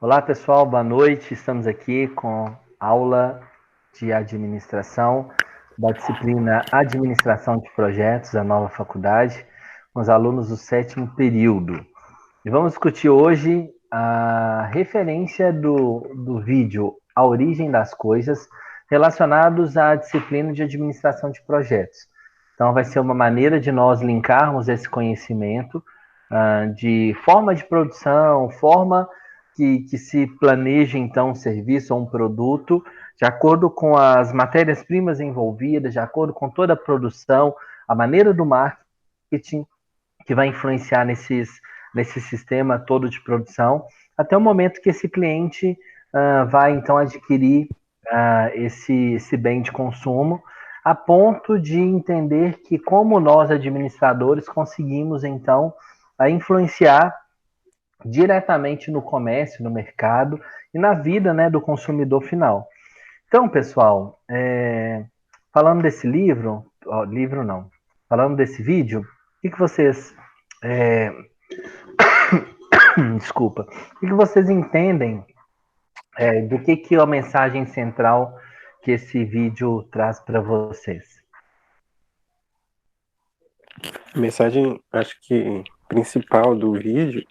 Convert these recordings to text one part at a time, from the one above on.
Olá, pessoal, boa noite. Estamos aqui com aula de administração da disciplina Administração de Projetos da nova faculdade, com os alunos do 7º período. E vamos discutir hoje a referência do vídeo A Origem das Coisas relacionados à disciplina de Administração de Projetos. Então, vai ser uma maneira de nós linkarmos esse conhecimento de forma de produção, forma que se planeja, então, um serviço ou um produto, de acordo com as matérias-primas envolvidas, de acordo com toda a produção, a maneira do marketing que vai influenciar nesse sistema todo de produção, até o momento que esse cliente vai, então, adquirir esse bem de consumo, a ponto de entender que, como nós, administradores, conseguimos, então, influenciar diretamente no comércio, no mercado e na vida, né, do consumidor final. Então, pessoal, falando desse falando desse vídeo, o que vocês, desculpa, o que vocês entendem do que é a mensagem central que esse vídeo traz para vocês? A mensagem, acho que principal do vídeo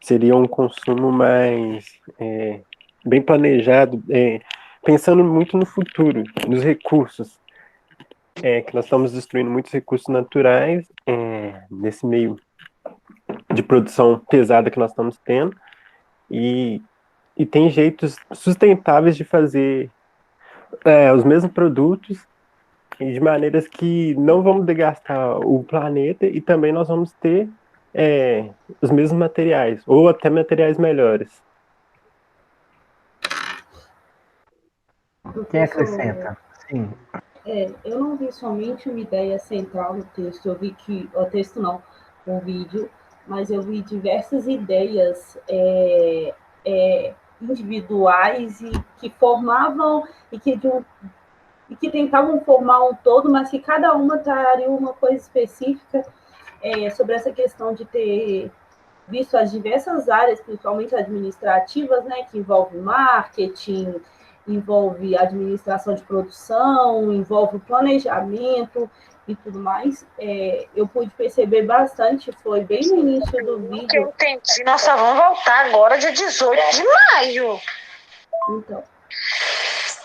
seria um consumo mais bem planejado, pensando muito no futuro, nos recursos, que nós estamos destruindo muitos recursos naturais nesse meio de produção pesada que nós estamos tendo, e tem jeitos sustentáveis de fazer os mesmos produtos e de maneiras que não vamos desgastar o planeta, e também nós vamos ter os mesmos materiais, ou até materiais melhores. Quem acrescenta? Sim. Eu não vi somente uma ideia central no texto, eu vi que, o texto não, o vídeo, mas eu vi diversas ideias individuais e que formavam e que tentavam formar um todo, mas que cada uma traria uma coisa específica sobre essa questão de ter visto as diversas áreas, principalmente administrativas, né, que envolve marketing, envolve administração de produção, envolve planejamento e tudo mais. Eu pude perceber bastante, foi bem no início do vídeo. Que eu entendi, nós só vamos voltar agora dia 18 de maio. Então.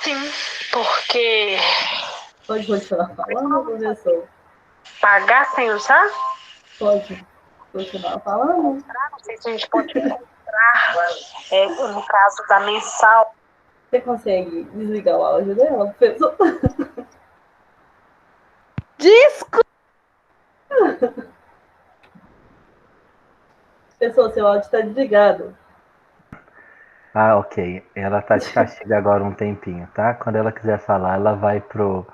Sim, porque... Pode continuar falando, professor? Pagar sem usar? Pode continuar falando? Não sei se a gente pode comprar, no caso da mensal. Você consegue desligar o áudio dela, professor? Desculpa! Pessoal, seu áudio está desligado. Ah, ok. Ela tá de castigo agora um tempinho, tá? Quando ela quiser falar, ela vai pro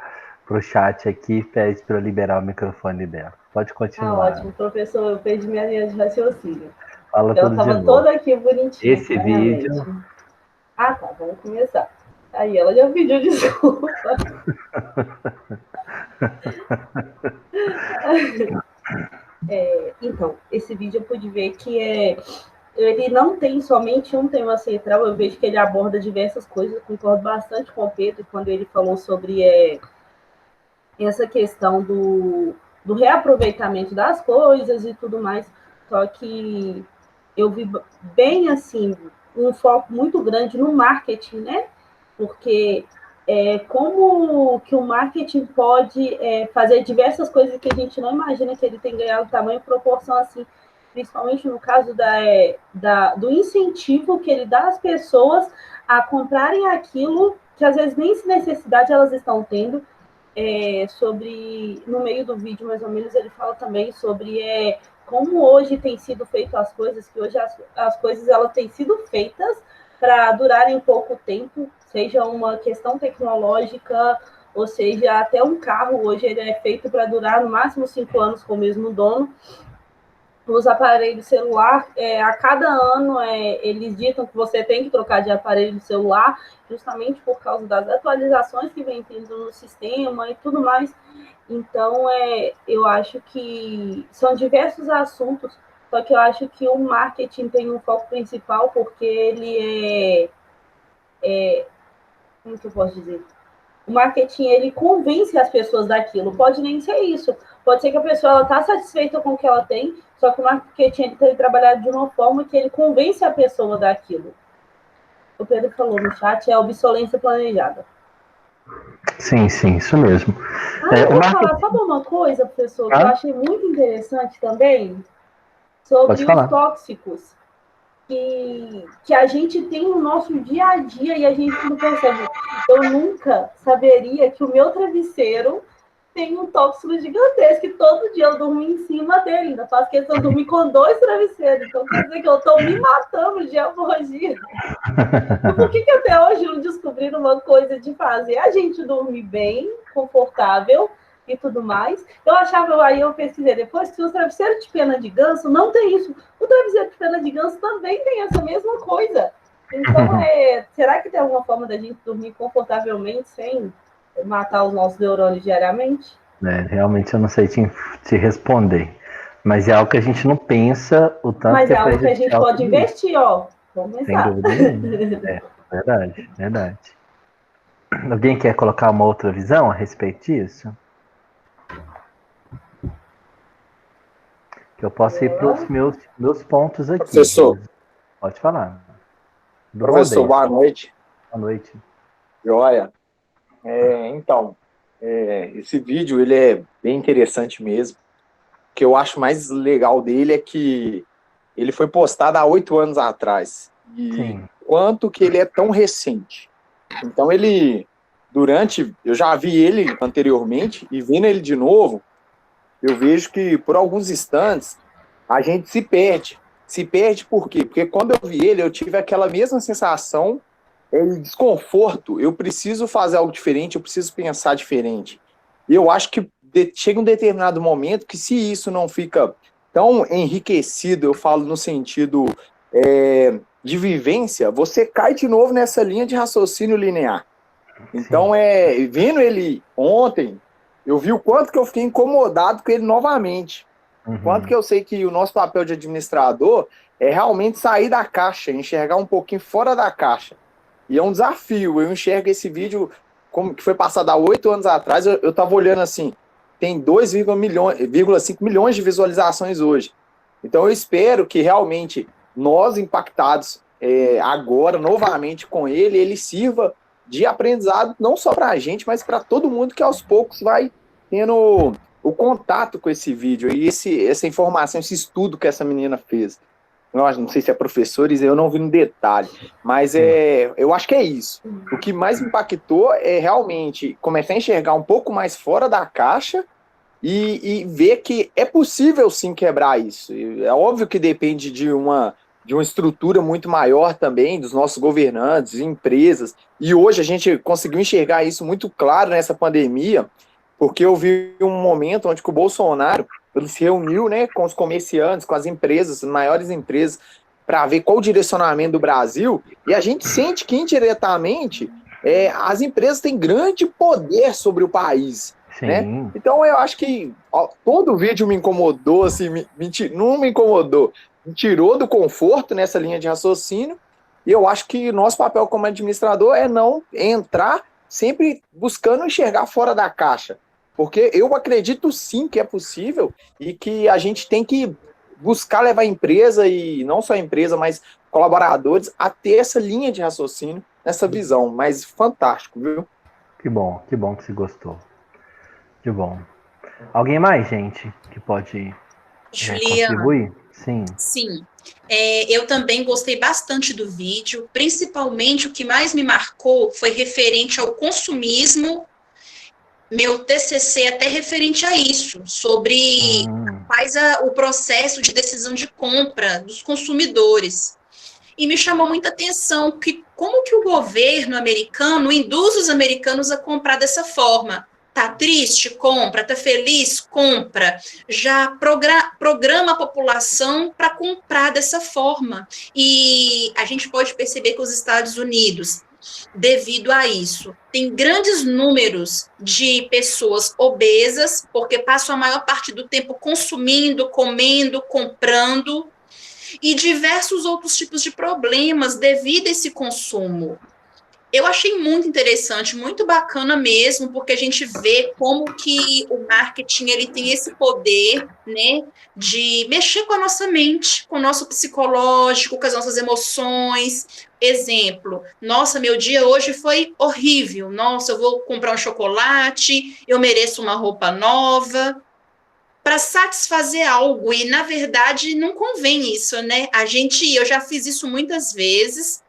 chat aqui e pede para eu liberar o microfone dela. Pode continuar. Ótimo, professor, eu perdi minha linha de raciocínio. Fala ela tudo de estava novo. toda aqui bonitinha. Esse vídeo... Ah, tá, vamos começar. Aí ela já pediu desculpa. Então, esse vídeo eu pude ver que ele não tem somente um tema central, eu vejo que ele aborda diversas coisas, concordo bastante com o Pedro quando ele falou sobre essa questão do reaproveitamento das coisas e tudo mais, só que eu vi bem, assim, um foco muito grande no marketing, né? Porque como que o marketing pode fazer diversas coisas que a gente não imagina que ele tem ganhado tamanho e proporção, assim, principalmente no caso do incentivo que ele dá às pessoas a comprarem aquilo que às vezes nem necessidade elas estão tendo. No meio do vídeo, mais ou menos, ele fala também sobre como hoje tem sido feito as coisas, que hoje as coisas elas têm sido feitas para durarem pouco tempo, seja uma questão tecnológica, ou seja, até um carro hoje ele é feito para durar no máximo 5 anos com o mesmo dono. Os aparelhos celular, a cada ano, eles ditam que você tem que trocar de aparelho celular, justamente por causa das atualizações que vem tendo no sistema e tudo mais. Então, eu acho que são diversos assuntos, Só que eu acho que o marketing tem um foco principal porque ele como que eu posso dizer? O marketing, ele convence as pessoas daquilo. Pode nem ser isso. Pode ser que a pessoa está satisfeita com o que ela tem, só que o marketing ele tem trabalhado de uma forma que ele convence a pessoa daquilo. O Pedro falou no chat, é obsolência planejada. Sim, isso mesmo. Eu vou falar, sabe uma coisa, professor, que eu achei muito interessante também? Sobre os tóxicos que a gente tem no nosso dia a dia e a gente não percebe. Eu nunca saberia que o meu travesseiro tem um tóxico gigantesco, e todo dia eu durmo em cima dele, ainda faço questão de dormir com 2 travesseiros, então quer dizer que eu estou me matando de hemorragia. Então, por que até hoje não descobriram uma coisa de fazer a gente dormir bem, confortável e tudo mais? Eu achava, aí eu pesquisei depois, que os travesseiros de pena de ganso não tem isso. O travesseiro de pena de ganso também tem essa mesma coisa. Então, será que tem alguma forma da gente dormir confortavelmente sem matar os nossos neurônios diariamente? Realmente eu não sei te responder. Mas é algo que a gente não pensa o tanto. Mas é algo que a gente pode investir, ó. Vamos Sem pensar. dúvida nenhuma. Verdade. Alguém quer colocar uma outra visão a respeito disso? Que eu posso ir para os meus pontos aqui. Professor. Pode falar. Professor, boa noite. Boa noite. Joia. Então, esse vídeo ele é bem interessante mesmo. O que eu acho mais legal dele é que ele foi postado há 8 anos atrás. E quanto que ele é tão recente. Então eu já vi ele anteriormente, e vendo ele de novo, eu vejo que por alguns instantes a gente se perde. Se perde por quê? Porque quando eu vi ele, eu tive aquela mesma sensação de desconforto. Eu preciso fazer algo diferente, eu preciso pensar diferente. E eu acho que chega um determinado momento que, se isso não fica tão enriquecido, eu falo no sentido de vivência, você cai de novo nessa linha de raciocínio linear. Então, vendo ele ontem, eu vi o quanto que eu fiquei incomodado com ele novamente. Quanto que eu sei que o nosso papel de administrador é realmente sair da caixa, enxergar um pouquinho fora da caixa. E é um desafio. Eu enxergo esse vídeo como que foi passado há 8 anos atrás. Eu estava olhando assim, tem 2,5 milhões de visualizações hoje. Então eu espero que realmente nós impactados agora, novamente com ele sirva de aprendizado não só para a gente, mas para todo mundo que aos poucos vai tendo o contato com esse vídeo e essa informação, esse estudo que essa menina fez. Não sei se é professores, eu não vi no detalhe, mas eu acho que é isso. O que mais me impactou é realmente começar a enxergar um pouco mais fora da caixa e ver que é possível sim quebrar isso. É óbvio que depende de uma estrutura muito maior também, dos nossos governantes, empresas, e hoje a gente conseguiu enxergar isso muito claro nessa pandemia, porque eu vi um momento onde o Bolsonaro ele se reuniu, né, com os comerciantes, com as empresas, as maiores empresas, para ver qual o direcionamento do Brasil, e a gente sente que indiretamente as empresas têm grande poder sobre o país. Né? Então eu acho que todo o vídeo me incomodou, assim, não me incomodou, me tirou do conforto nessa linha de raciocínio, e eu acho que nosso papel como administrador é não entrar sempre buscando enxergar fora da caixa, porque eu acredito sim que é possível e que a gente tem que buscar levar a empresa, e não só a empresa, mas colaboradores, a ter essa linha de raciocínio, essa visão, mas fantástico, viu? Que bom que você gostou. Que bom. Alguém mais, gente, que pode contribuir? Sim. Eu também gostei bastante do vídeo, principalmente o que mais me marcou foi referente ao consumismo. Meu TCC até referente a isso, sobre o processo de decisão de compra dos consumidores. E me chamou muita atenção que como que o governo americano induz os americanos a comprar dessa forma. Tá triste? Compra. Tá feliz? Compra. Já programa a população para comprar dessa forma. E a gente pode perceber que os Estados Unidos, devido a isso, tem grandes números de pessoas obesas, porque passam a maior parte do tempo consumindo, comendo, comprando, e diversos outros tipos de problemas devido a esse consumo. Eu achei muito interessante, muito bacana mesmo, porque a gente vê como que o marketing ele tem esse poder, né, de mexer com a nossa mente, com o nosso psicológico, com as nossas emoções. Exemplo, nossa, meu dia hoje foi horrível. Nossa, eu vou comprar um chocolate, eu mereço uma roupa nova para satisfazer algo e na verdade não convém isso, né? Eu já fiz isso muitas vezes.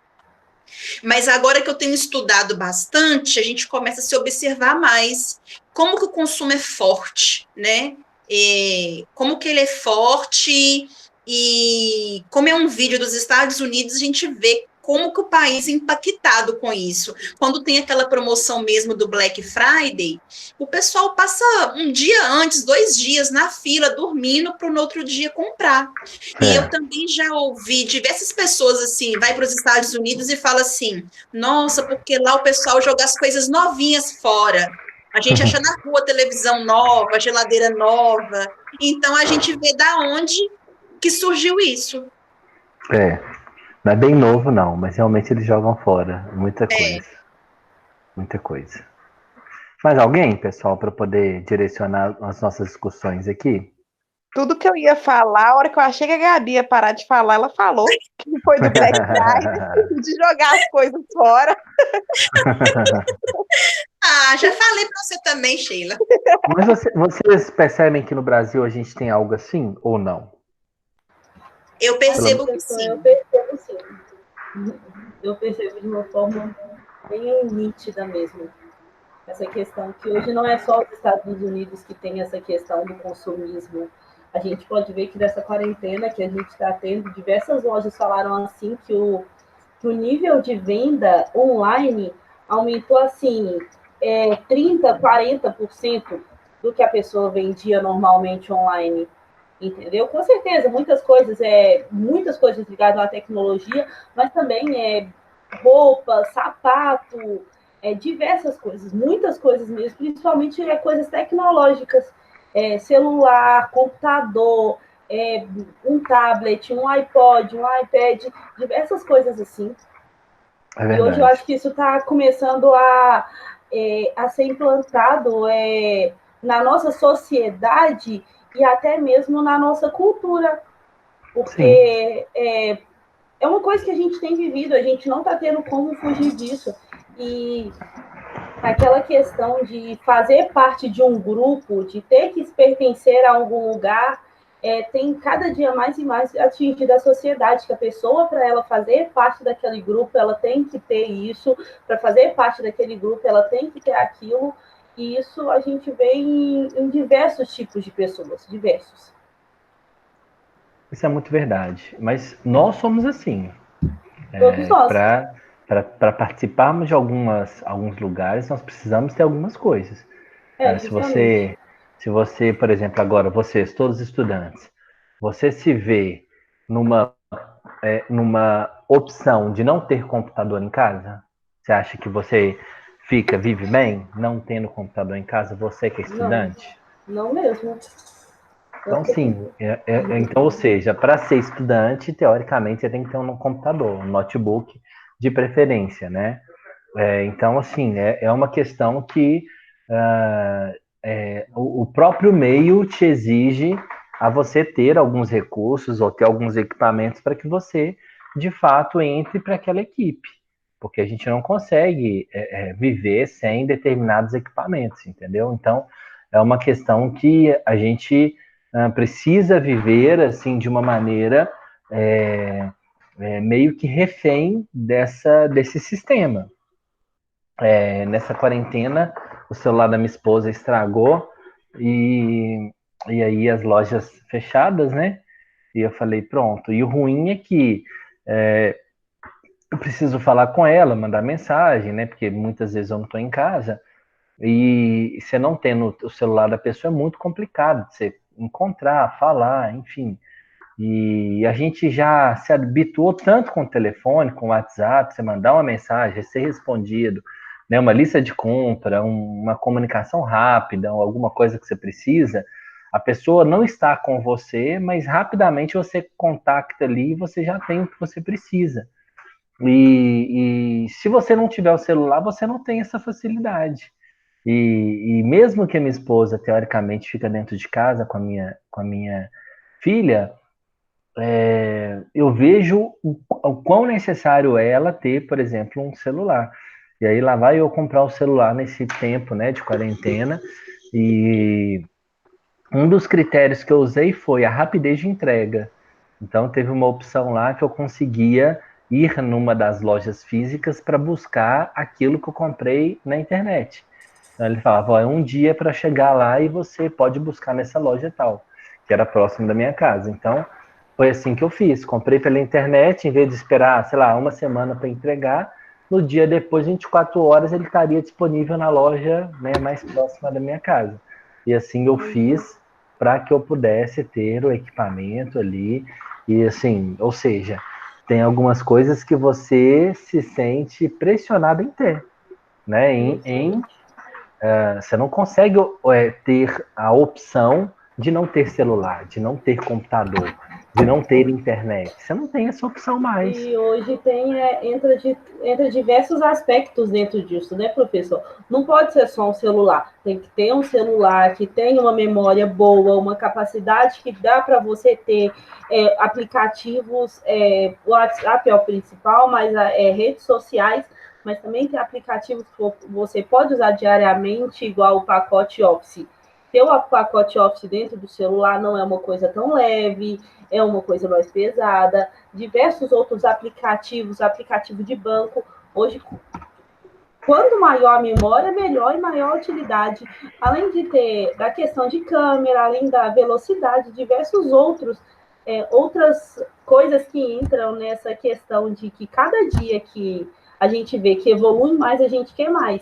Mas agora que eu tenho estudado bastante, a gente começa a se observar mais. Como que o consumo é forte, né? Como que ele é forte e como é um vídeo dos Estados Unidos, a gente vê como que o país é impactado com isso. Quando tem aquela promoção mesmo do Black Friday, o pessoal passa um dia antes, 2 dias na fila, dormindo para no outro dia comprar. E eu também já ouvi diversas pessoas assim, vai para os Estados Unidos e fala assim, nossa, porque lá o pessoal joga as coisas novinhas fora. A gente acha na rua televisão nova, geladeira nova. Então a gente vê da onde que surgiu isso. Não é bem novo, não, mas realmente eles jogam fora muita coisa. Muita coisa. Mais alguém, pessoal, para poder direcionar as nossas discussões aqui? Tudo que eu ia falar, a hora que eu achei que a Gabi ia parar de falar, ela falou que foi do Black Friday, de jogar as coisas fora. Já falei para você também, Sheila. Mas vocês percebem que no Brasil a gente tem algo assim ou não? Eu percebo que sim. Eu percebo sim. Eu percebo de uma forma bem nítida mesmo. Essa questão que hoje não é só os Estados Unidos que tem essa questão do consumismo. A gente pode ver que nessa quarentena que a gente está tendo, diversas lojas falaram assim que o nível de venda online aumentou assim 30%, 40% do que a pessoa vendia normalmente online. Entendeu? Com certeza, muitas coisas ligadas à tecnologia, mas também roupa, sapato, diversas coisas, muitas coisas mesmo, principalmente coisas tecnológicas, celular, computador, um tablet, um iPod, um iPad, diversas coisas assim. E hoje eu acho que isso está começando a ser implantado na nossa sociedade e até mesmo na nossa cultura, porque é uma coisa que a gente tem vivido, a gente não está tendo como fugir disso. E aquela questão de fazer parte de um grupo, de ter que pertencer a algum lugar, tem cada dia mais e mais atingido a sociedade, que a pessoa, para ela fazer parte daquele grupo, ela tem que ter isso, para fazer parte daquele grupo, ela tem que ter aquilo, e isso a gente vê em diversos tipos de pessoas, diversos. Isso é muito verdade, mas nós somos assim. Todos nós. Para participarmos de alguns lugares, nós precisamos ter algumas coisas. Se você, por exemplo, agora, vocês, todos estudantes, você se vê numa opção de não ter computador em casa? Você acha que você vive bem não tendo computador em casa, você que é estudante? Não mesmo. Então, sim. Então, ou seja, para ser estudante, teoricamente, você tem que ter um computador, um notebook de preferência, né? Então, assim, é uma questão que o próprio meio te exige a você ter alguns recursos ou ter alguns equipamentos para que você, de fato, entre para aquela equipe. Porque a gente não consegue viver sem determinados equipamentos, entendeu? Então, é uma questão que a gente precisa viver assim de uma maneira meio que refém desse sistema. Nessa quarentena, o celular da minha esposa estragou e aí as lojas fechadas, né? E eu falei, pronto. E o ruim é que eu preciso falar com ela, mandar mensagem, né? Porque muitas vezes eu não estou em casa. E você não tendo o celular da pessoa é muito complicado de você encontrar, falar, enfim. E a gente já se habituou tanto com o telefone, com o WhatsApp, você mandar uma mensagem, ser respondido, né, uma lista de compra, uma comunicação rápida, ou alguma coisa que você precisa, A pessoa não está com você, mas rapidamente você contacta ali e você já tem o que você precisa. E se você não tiver o celular, você não tem essa facilidade. E mesmo que a minha esposa, teoricamente, fica dentro de casa com a minha filha, eu vejo o quão necessário é ela ter, por exemplo, um celular. E aí lá vai eu comprar o celular nesse tempo, né, de quarentena. E um dos critérios que eu usei foi a rapidez de entrega. Então teve uma opção lá que eu conseguia ir numa das lojas físicas para buscar aquilo que eu comprei na internet. Então ele falava, ó, é um dia para chegar lá e você pode buscar nessa loja tal, que era próximo da minha casa. Então foi assim que eu fiz. Comprei pela internet, em vez de esperar, sei lá, uma semana para entregar, no dia depois, 24 horas, ele estaria disponível na loja, né, mais próxima da minha casa. E assim eu fiz para que eu pudesse ter o equipamento ali. E assim, ou seja, tem algumas coisas que você se sente pressionado em ter, né? Você não consegue ter a opção de não ter celular, de não ter computador, de não ter internet. Você não tem essa opção mais. E hoje entra diversos aspectos dentro disso, né, professor? Não pode ser só um celular. Tem que ter um celular que tenha uma memória boa, uma capacidade que dá para você ter aplicativos, o WhatsApp é o principal, mas redes sociais, mas também tem aplicativos que você pode usar diariamente, igual o pacote Office. Ter o pacote Office dentro do celular não é uma coisa tão leve, é uma coisa mais pesada. Diversos outros aplicativos, aplicativo de banco. Hoje, quanto maior a memória, melhor e maior a utilidade. Além de ter da questão de câmera, além da velocidade, diversos outras coisas que entram nessa questão de que cada dia que a gente vê que evolui mais, a gente quer mais.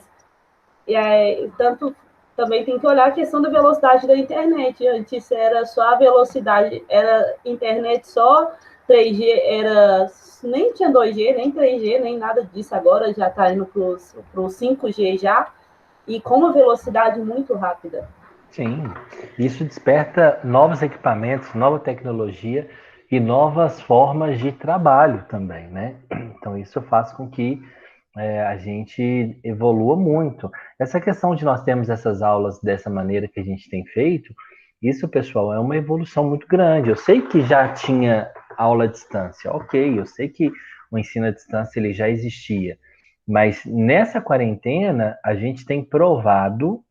Tanto também tem que olhar a questão da velocidade da internet. Antes era só a velocidade, era internet só 3G, nem tinha 2G, nem 3G, nem nada disso. Agora já está indo para o 5G já, e com uma velocidade muito rápida. Sim, isso desperta novos equipamentos, nova tecnologia e novas formas de trabalho também, né? Então isso faz com que a gente evolua muito. Essa questão de nós termos essas aulas dessa maneira que a gente tem feito, isso, pessoal, é uma evolução muito grande. Eu sei que já tinha aula à distância, ok, eu sei que o ensino à distância ele já existia, mas nessa quarentena a gente tem provado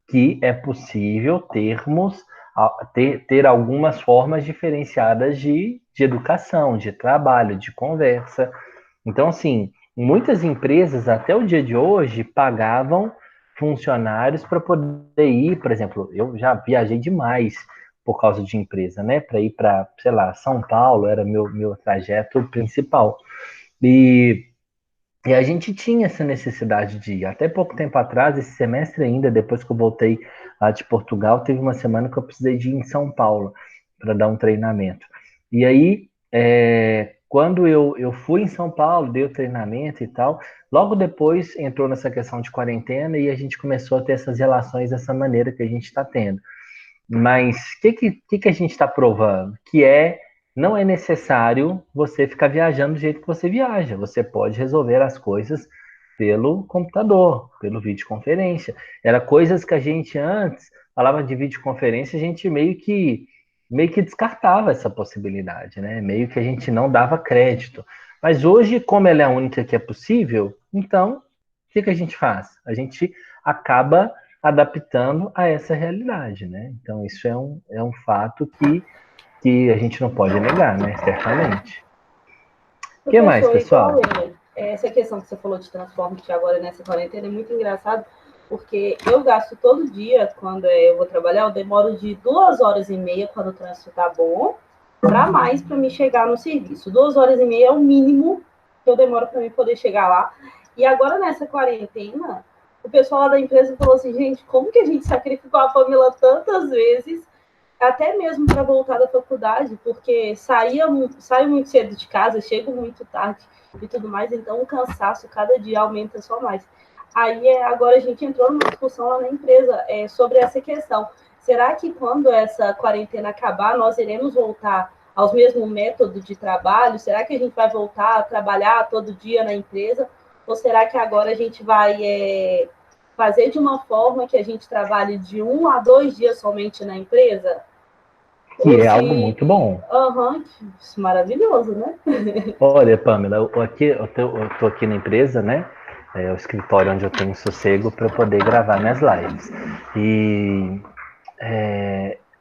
que é possível ter algumas formas diferenciadas de educação, de trabalho, de conversa. Então, assim, muitas empresas, até o dia de hoje, pagavam funcionários para poder ir, por exemplo, eu já viajei demais por causa de empresa, né? Para ir para, sei lá, São Paulo, era meu trajeto principal. E a gente tinha essa necessidade de ir. Até pouco tempo atrás, esse semestre ainda, depois que eu voltei lá de Portugal, teve uma semana que eu precisei de ir em São Paulo para dar um treinamento. E aí, quando eu fui em São Paulo, dei o treinamento e tal, logo depois entrou nessa questão de quarentena e a gente começou a ter essas relações dessa maneira que a gente está tendo. Mas o que a gente está provando? Não é necessário você ficar viajando do jeito que você viaja. Você pode resolver as coisas pelo computador, pelo videoconferência. Era coisas que a gente antes falava de videoconferência, a gente meio que descartava essa possibilidade, né? Meio que a gente não dava crédito. Mas hoje, como ela é a única que é possível, então o que a gente faz? A gente acaba adaptando a essa realidade, né? Então isso é um fato que a gente não pode negar, né? Certamente. O que mais, pessoal? Essa questão que você falou de transporte agora nessa quarentena é muito engraçado, porque eu gasto todo dia, quando eu vou trabalhar, eu demoro de 2h30 quando o trânsito tá bom, para mais para me chegar no serviço. 2h30 é o mínimo que eu demoro para mim poder chegar lá. E agora, nessa quarentena, o pessoal lá da empresa falou assim, gente, como que a gente sacrificou a Pamela tantas vezes, até mesmo para voltar da faculdade, porque saio muito cedo de casa, chego muito tarde e tudo mais, então o cansaço cada dia aumenta só mais. Aí agora a gente entrou numa discussão lá na empresa sobre essa questão. será que quando essa quarentena acabar, nós iremos voltar aos mesmos métodos de trabalho? Será que a gente vai voltar a trabalhar todo dia na empresa? Ou será que agora a gente vai fazer de uma forma que a gente trabalhe de 1 a 2 dias somente na empresa? Que é algo muito bom. Maravilhoso, né? Olha, Pamela, eu tô aqui na empresa, né? É o escritório onde eu tenho sossego para poder gravar minhas lives. E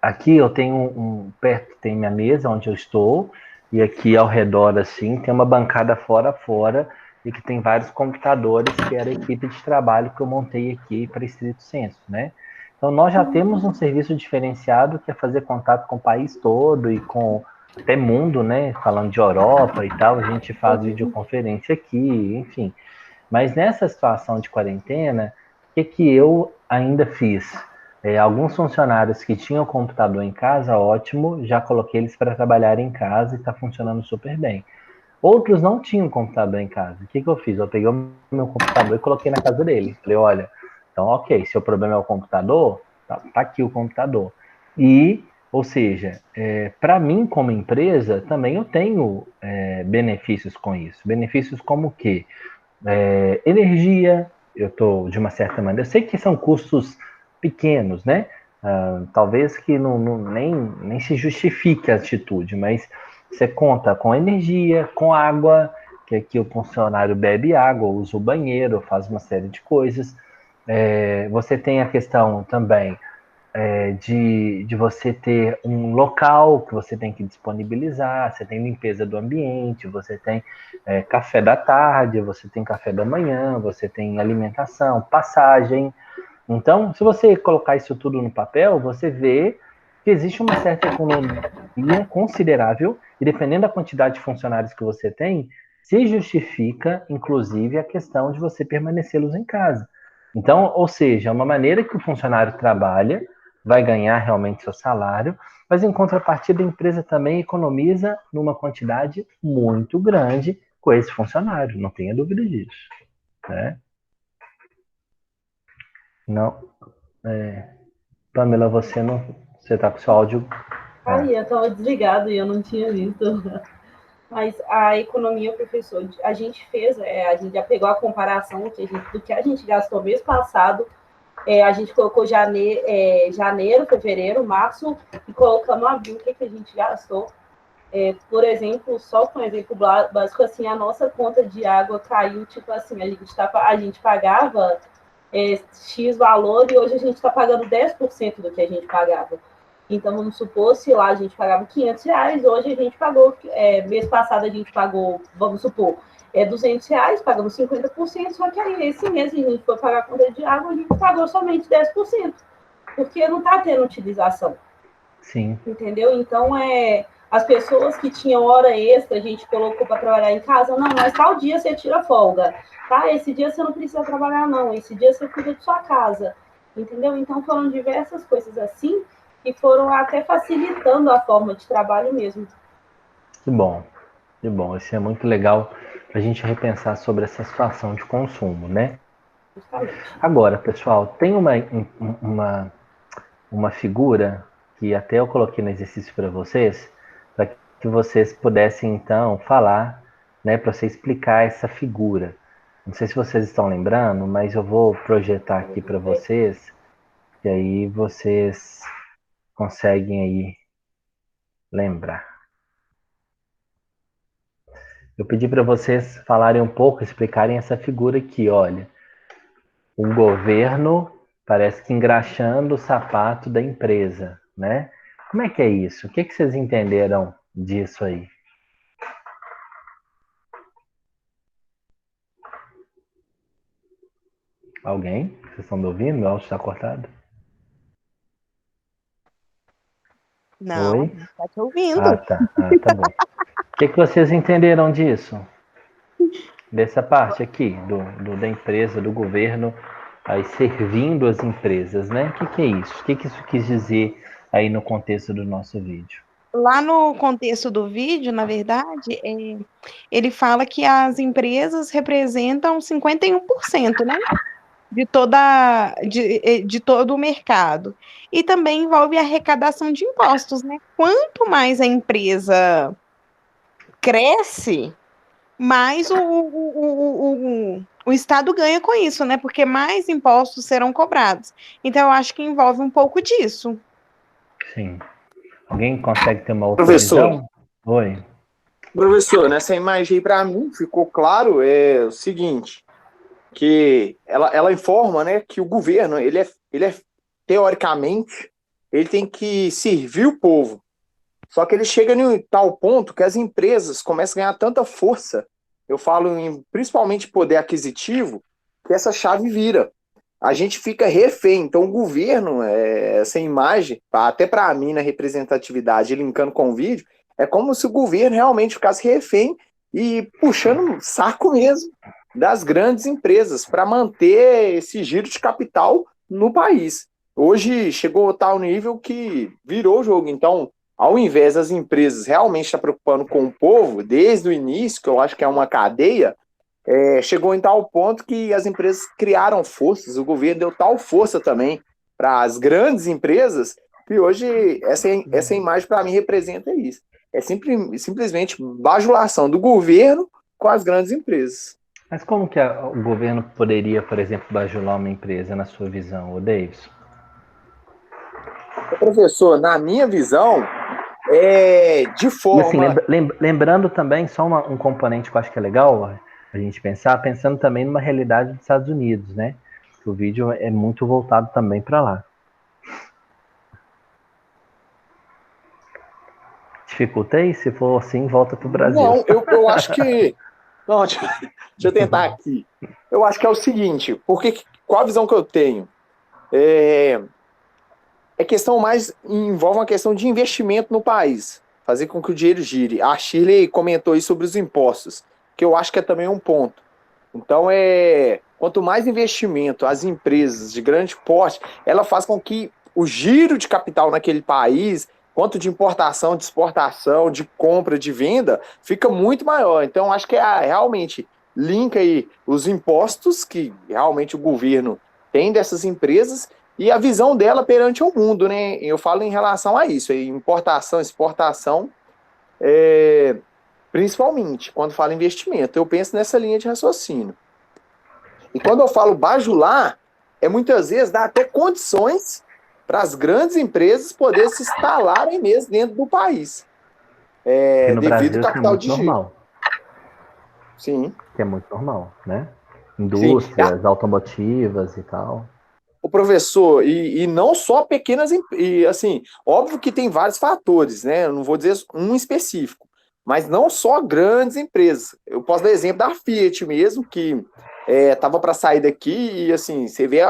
aqui eu tenho perto tem minha mesa onde eu estou, e aqui ao redor assim tem uma bancada fora e que tem vários computadores, que era a equipe de trabalho que eu montei aqui para Estrito Senso, né? Então nós já temos um serviço diferenciado que é fazer contato com o país todo e com até mundo, né? Falando de Europa e tal, a gente faz videoconferência aqui, enfim. Mas nessa situação de quarentena, o que eu ainda fiz? Alguns funcionários que tinham computador em casa, ótimo, já coloquei eles para trabalhar em casa e está funcionando super bem. Outros não tinham computador em casa. O que eu fiz? Eu peguei o meu computador e coloquei na casa dele. Falei, olha, então ok, se o problema é o computador, tá aqui o computador. Ou seja, para mim como empresa, também eu tenho benefícios com isso. Benefícios como o quê? Energia, eu estou de uma certa maneira, eu sei que são custos pequenos, né? Talvez que nem se justifique a atitude, mas você conta com energia, com água, que aqui o funcionário bebe água, usa o banheiro, faz uma série de coisas. Você tem a questão também de você ter um local que você tem que disponibilizar, você tem limpeza do ambiente, você tem café da tarde, você tem café da manhã, você tem alimentação, passagem. Então, se você colocar isso tudo no papel, você vê que existe uma certa economia considerável, e dependendo da quantidade de funcionários que você tem, se justifica, inclusive, a questão de você permanecê-los em casa. Então, ou seja, é uma maneira que o funcionário trabalha, vai ganhar realmente seu salário, mas em contrapartida a empresa também economiza numa quantidade muito grande com esse funcionário, não tenha dúvida disso, né? Não, Pamela, você está com seu áudio. Eu estava desligado e eu não tinha visto. Mas a economia, professor, a gente fez, a gente já pegou a comparação do que a gente gastou mês passado, a gente colocou janeiro, fevereiro, março, e colocamos abril, o que a gente gastou. Por exemplo, só com um exemplo básico, assim, a nossa conta de água caiu, tipo assim, a gente pagava X valor e hoje a gente está pagando 10% do que a gente pagava. Então, vamos supor, se lá a gente pagava R$500, hoje a gente pagou, mês passado a gente pagou, vamos supor, R$200, pagamos 50%, só que aí esse mês a gente foi pagar a conta de água, a gente pagou somente 10%, porque não está tendo utilização. Sim. Entendeu? Então, as pessoas que tinham hora extra, a gente colocou para trabalhar em casa, não, mas tal dia você tira folga, tá? Esse dia você não precisa trabalhar, não, esse dia você cuida de sua casa, entendeu? Então, foram diversas coisas assim, que foram até facilitando a forma de trabalho mesmo. Que bom, que bom. Isso é muito legal para a gente repensar sobre essa situação de consumo, né? Justamente. Agora, pessoal, tem uma figura que até eu coloquei no exercício para vocês, para que vocês pudessem, então, falar, né, para você explicar essa figura. Não sei se vocês estão lembrando, mas eu vou projetar aqui para vocês, e aí vocês conseguem aí lembrar. Eu pedi para vocês falarem um pouco, explicarem essa figura aqui, olha. O governo parece que engraxando o sapato da empresa, né? Como é que é isso? O que vocês entenderam disso aí? Alguém? Vocês estão me ouvindo? Meu áudio está cortado? Não, Oi? tá te ouvindo. Tá bom. O que vocês entenderam disso? Dessa parte aqui, da empresa, do governo, aí servindo as empresas, né? O que é isso? O que isso quis dizer aí no contexto do nosso vídeo? Lá no contexto do vídeo, na verdade, ele fala que as empresas representam 51%, né? de todo o mercado. E também envolve a arrecadação de impostos, né? Quanto mais a empresa cresce, mais o Estado ganha com isso, né? Porque mais impostos serão cobrados. Então, eu acho que envolve um pouco disso. Sim. Alguém consegue ter uma outra Professor. visão? Oi. Professor, nessa imagem aí, para mim, ficou claro o seguinte, que ela informa, né, que o governo, ele é, teoricamente, ele tem que servir o povo. Só que ele chega em tal ponto que as empresas começam a ganhar tanta força, eu falo principalmente poder aquisitivo, que essa chave vira. A gente fica refém. Então, o governo, essa imagem, até para mim, na representatividade, linkando com o vídeo, é como se o governo realmente ficasse refém e puxando um saco mesmo das grandes empresas para manter esse giro de capital no país. Hoje chegou a tal nível que virou o jogo. Então, ao invés das empresas realmente estar preocupando com o povo, desde o início, que eu acho que é uma cadeia, chegou em tal ponto que as empresas criaram forças, o governo deu tal força também para as grandes empresas, que hoje essa imagem para mim representa isso. É simplesmente bajulação do governo com as grandes empresas. Mas como que o governo poderia, por exemplo, bajular uma empresa, na sua visão, o Davis? Professor, na minha visão, de forma... E assim, lembrando também, só um componente que eu acho que é legal a gente pensar, pensando também numa realidade dos Estados Unidos, né? Que o vídeo é muito voltado também para lá. Dificultei? Se for assim, volta para o Brasil. Não, eu acho que... Não, deixa eu tentar aqui. Eu acho que é o seguinte, qual a visão que eu tenho? Questão mais... envolve uma questão de investimento no país. Fazer com que o dinheiro gire. A Shirley comentou aí sobre os impostos, que eu acho que é também um ponto. Então, quanto mais investimento as empresas de grande porte, ela faz com que o giro de capital naquele país, quanto de importação, de exportação, de compra, de venda, fica muito maior. Então, acho que realmente linka aí os impostos que realmente o governo tem dessas empresas e a visão dela perante o mundo, né? Eu falo em relação a isso, importação, exportação, principalmente quando falo em investimento. Eu penso nessa linha de raciocínio. E quando eu falo bajular, muitas vezes dá até condições para as grandes empresas poderem se instalarem mesmo dentro do país. Que no devido Brasil ao capital isso é muito normal. Sim. Que é muito normal, né? Indústrias automotivas e tal. O professor, e não só pequenas, e assim, óbvio que tem vários fatores, né? Eu não vou dizer um específico, mas não só grandes empresas. Eu posso dar exemplo da Fiat mesmo, que estava para sair daqui, e assim, você vê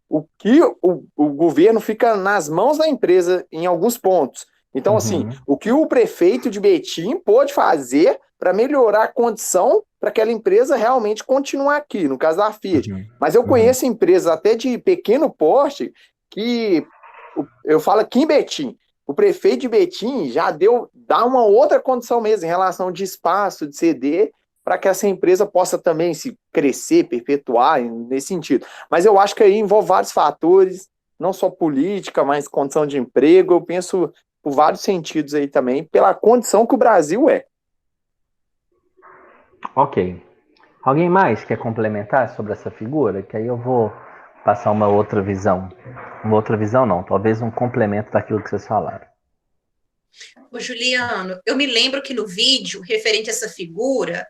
o que o governo fica nas mãos da empresa em alguns pontos. Então, assim, o que o prefeito de Betim pôde fazer para melhorar a condição para aquela empresa realmente continuar aqui, no caso da Fiat. Mas eu conheço empresas até de pequeno porte que, eu falo aqui em Betim, o prefeito de Betim já dá uma outra condição mesmo em relação de espaço, de CD, para que essa empresa possa também se crescer, perpetuar nesse sentido. Mas eu acho que aí envolve vários fatores, não só política, mas condição de emprego, eu penso por vários sentidos aí também, pela condição que o Brasil é. Ok. Alguém mais quer complementar sobre essa figura? Que aí eu vou passar uma outra visão. Uma outra visão não, talvez um complemento daquilo que vocês falaram. Ô, Juliano, eu me lembro que no vídeo, referente a essa figura,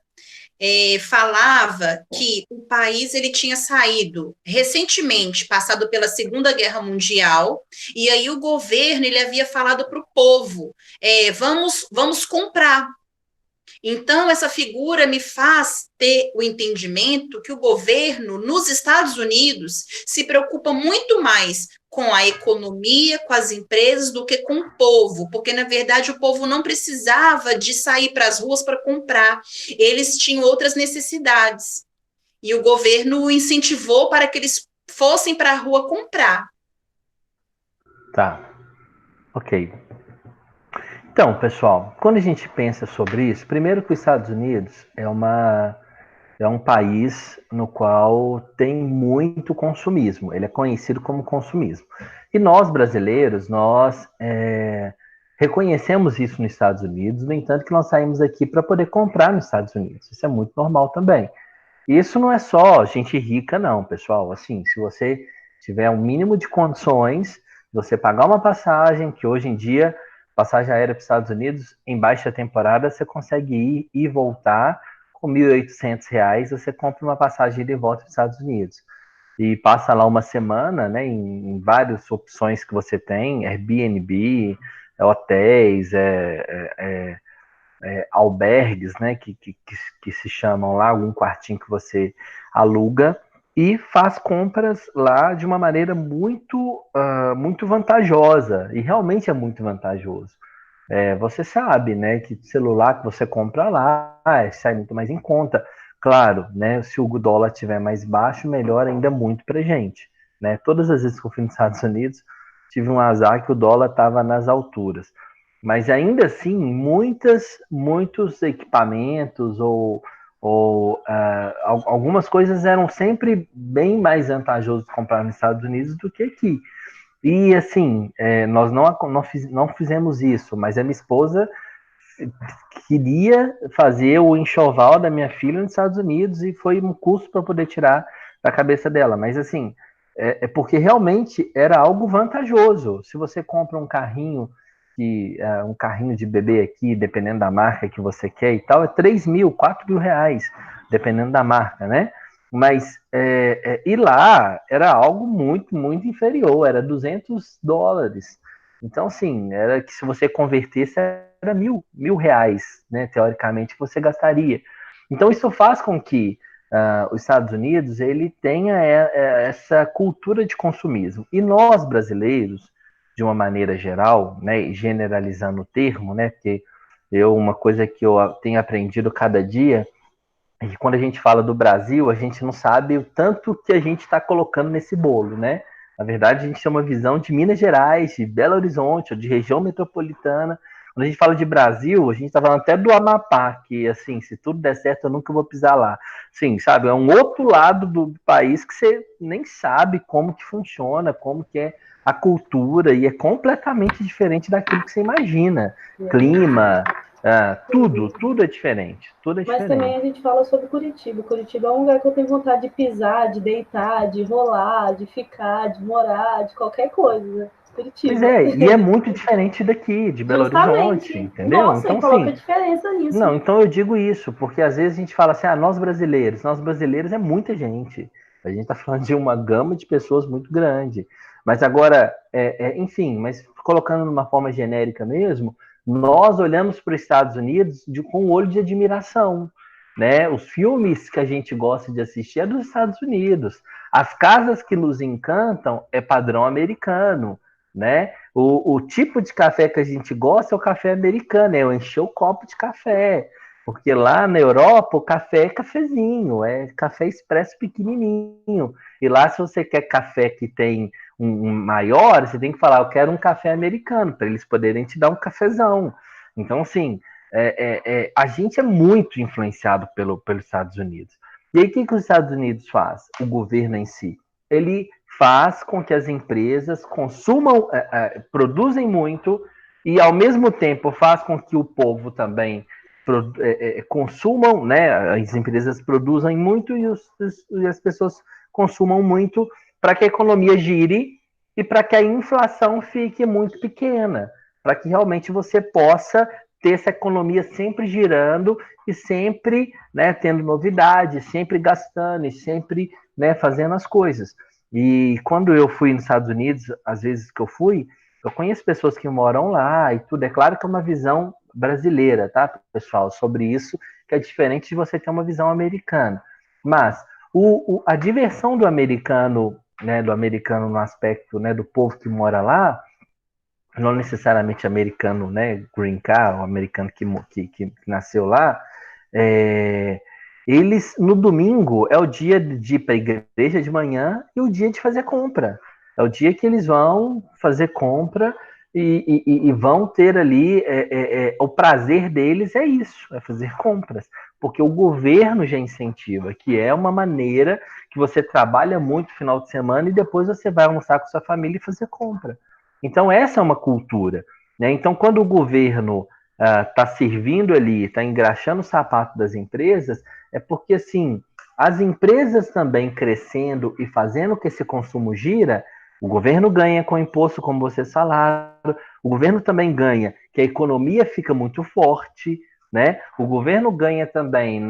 falava que o país ele tinha saído recentemente, passado pela Segunda Guerra Mundial, e aí o governo ele havia falado para o povo, vamos comprar. Então, essa figura me faz ter o entendimento que o governo nos Estados Unidos se preocupa muito mais com a economia, com as empresas, do que com o povo, porque, na verdade, o povo não precisava de sair para as ruas para comprar, eles tinham outras necessidades. E o governo incentivou para que eles fossem para a rua comprar. Tá. Ok. Então, pessoal, quando a gente pensa sobre isso, primeiro que os Estados Unidos é uma é um país no qual tem muito consumismo. Ele é conhecido como consumismo. E nós, brasileiros, nós reconhecemos isso nos Estados Unidos, no entanto que nós saímos aqui para poder comprar nos Estados Unidos. Isso é muito normal também. Isso não é só gente rica, não, pessoal. Assim, se você tiver um mínimo de condições, você pagar uma passagem, que hoje em dia, passagem aérea para os Estados Unidos, em baixa temporada, você consegue ir e voltar com R$ 1.800, você compra uma passagem de volta para os Estados Unidos. E passa lá uma semana, né, em várias opções que você tem, Airbnb, hotéis, albergues, né, que se chamam lá, algum quartinho que você aluga, e faz compras lá de uma maneira muito vantajosa, e realmente é muito vantajoso. Você sabe, né, que celular que você compra lá sai muito mais em conta. Claro, né, se o dólar estiver mais baixo, melhor ainda muito para gente. Né? Todas as vezes que eu fui nos Estados Unidos, tive um azar que o dólar estava nas alturas. Mas ainda assim, muitos equipamentos algumas coisas eram sempre bem mais vantajosos comprar nos Estados Unidos do que aqui. E assim, nós não fizemos isso, mas a minha esposa queria fazer o enxoval da minha filha nos Estados Unidos e foi um custo para poder tirar da cabeça dela. Mas assim, porque realmente era algo vantajoso. Se você compra um carrinho um carrinho de bebê aqui, dependendo da marca que você quer e tal, é 3 mil, 4 mil reais, dependendo da marca, né? Mas e lá era algo muito inferior, era $200. Então, assim, era que se você convertesse era mil reais, né? Teoricamente, que você gastaria. Então, isso faz com que os Estados Unidos ele tenha essa cultura de consumismo. E nós, brasileiros, de uma maneira geral, né, generalizando o termo, né, porque uma coisa que eu tenho aprendido cada dia é que quando a gente fala do Brasil, a gente não sabe o tanto que a gente está colocando nesse bolo, né? Na verdade, a gente tem uma visão de Minas Gerais, de Belo Horizonte, ou de região metropolitana. Quando a gente fala de Brasil, a gente está falando até do Amapá, que, assim, se tudo der certo, eu nunca vou pisar lá. Sim, sabe? É um outro lado do país que você nem sabe como que funciona, como que é a cultura, e é completamente diferente daquilo que você imagina. Clima, tudo é diferente. Tudo é Mas diferente. também a gente fala sobre Curitiba. Curitiba é um lugar que eu tenho vontade de pisar, de deitar, de rolar, de ficar, de morar, de qualquer coisa. Curitiba. Pois e é muito diferente daqui, de Belo Horizonte, entendeu? Nossa, então, e coloca assim, diferença nisso. não, então eu digo isso, porque às vezes a gente fala assim, nós brasileiros é muita gente. A gente está falando de uma gama de pessoas muito grande. Mas agora, enfim, mas colocando numa forma genérica mesmo, nós olhamos para os Estados Unidos com um olho de admiração. Né? Os filmes que a gente gosta de assistir é dos Estados Unidos. As casas que nos encantam é padrão americano. Né? O tipo de café que a gente gosta é o café americano, eu encher o copo de café, porque lá na Europa o café é cafezinho, é café expresso pequenininho, e lá se você quer café que tem um maior, você tem que falar, eu quero um café americano, para eles poderem te dar um cafezão. Então, assim, a gente é muito influenciado pelos Estados Unidos. E aí, o que os Estados Unidos faz? O governo em si, ele faz com que as empresas consumam, produzem muito e, ao mesmo tempo, faz com que o povo também consumam, né? As empresas produzem muito e as pessoas consumam muito para que a economia gire e para que a inflação fique muito pequena, para que realmente você possa ter essa economia sempre girando e sempre, né, tendo novidades, sempre gastando e sempre, né, fazendo as coisas. E quando eu fui nos Estados Unidos, às vezes que eu fui, eu conheço pessoas que moram lá e tudo. É claro que é uma visão brasileira, tá, pessoal, sobre isso, que é diferente de você ter uma visão americana. Mas a diversão do americano, né, no aspecto, né, do povo que mora lá, não necessariamente americano, né, green card, o americano que nasceu lá, eles, no domingo, é o dia de ir para a igreja de manhã e o dia de fazer compra. É o dia que eles vão fazer compra e vão ter ali, o prazer deles é isso, é fazer compras. porque o governo já incentiva, que é uma maneira que você trabalha muito no final de semana e depois você vai almoçar com sua família e fazer compra. Então, essa é uma cultura, né? Então, quando o governo está servindo ali, está engraxando o sapato das empresas, é porque, assim, as empresas também crescendo e fazendo que esse consumo gira, o governo ganha com imposto, como vocês falaram, o governo também ganha, que a economia fica muito forte, né? O governo ganha também